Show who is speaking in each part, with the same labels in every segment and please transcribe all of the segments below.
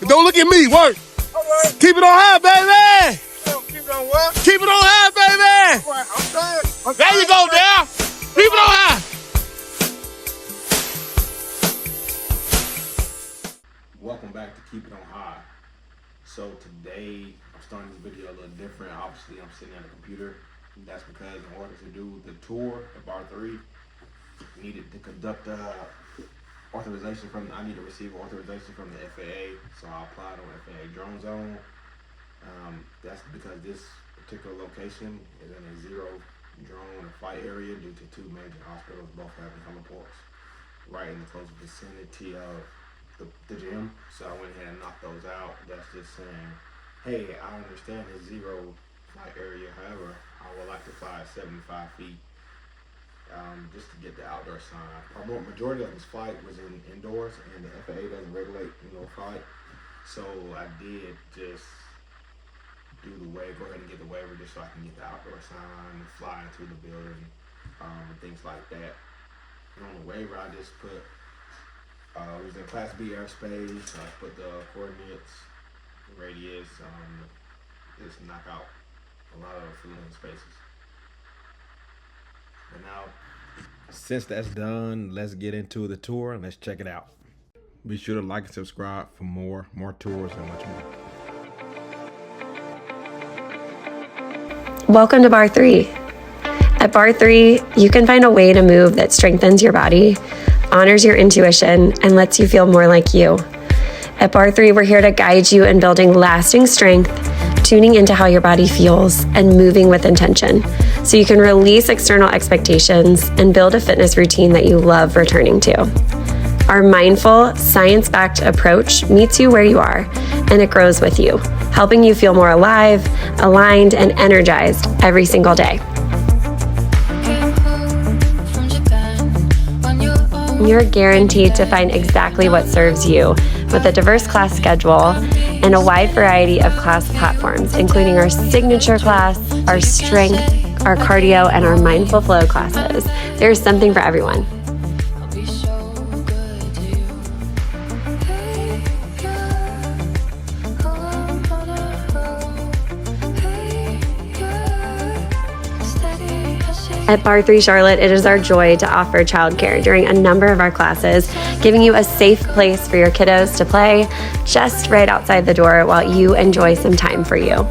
Speaker 1: Don't look at me, work.
Speaker 2: Right.
Speaker 1: Keep it on high, baby.
Speaker 2: Keep it on what?
Speaker 1: Keep it on high, baby.
Speaker 2: Right. I'm done.
Speaker 1: There you go, there. Keep it on high. Welcome back to Keep It On High. So today, I'm starting this video a little different. Obviously, I'm sitting at a computer. That's because in order to do the tour at Barre3, needed to conduct authorization from. I need to receive authorization from the FAA, so I applied on FAA Drone Zone. That's because this particular location is in a zero drone flight area due to two major hospitals, both having heliports right in the close vicinity of the gym. So I went ahead and knocked those out. That's just saying, hey, I understand the zero flight area. However, I would like to fly at 75 feet. Just to get the outdoor sign. Our majority of this flight was indoors, and the FAA doesn't regulate indoor flight. So I did just do the waiver, go ahead and get the waiver just so I can get the outdoor sign, fly into the building, things like that. And on the waiver, I just put, it was in Class B airspace. I put the coordinates, the radius, just knock out a lot of filling spaces. And now, since that's done, let's get into the tour and let's check it out. Be sure to like and subscribe for more tours and much more.
Speaker 3: Welcome to Barre3. At Barre3, you can find a way to move that strengthens your body, honors your intuition, and lets you feel more like you. At Barre3, we're here to guide you in building lasting strength, tuning into how your body feels, and moving with intention, so you can release external expectations and build a fitness routine that you love returning to. Our mindful, science-backed approach meets you where you are, and it grows with you, helping you feel more alive, aligned, and energized every single day. You're guaranteed to find exactly what serves you with a diverse class schedule and a wide variety of class platforms, including our signature class, our strength, our cardio, and our mindful flow classes. There's something for everyone. At Barre3 Charlotte, it is our joy to offer childcare during a number of our classes, giving you a safe place for your kiddos to play just right outside the door while you enjoy some time for you.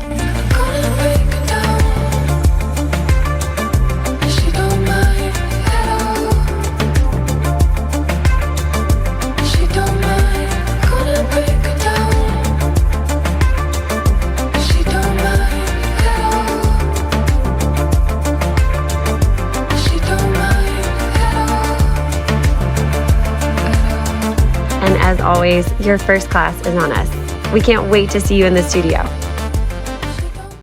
Speaker 3: As always, your first class is on us. We can't wait to see you in the studio.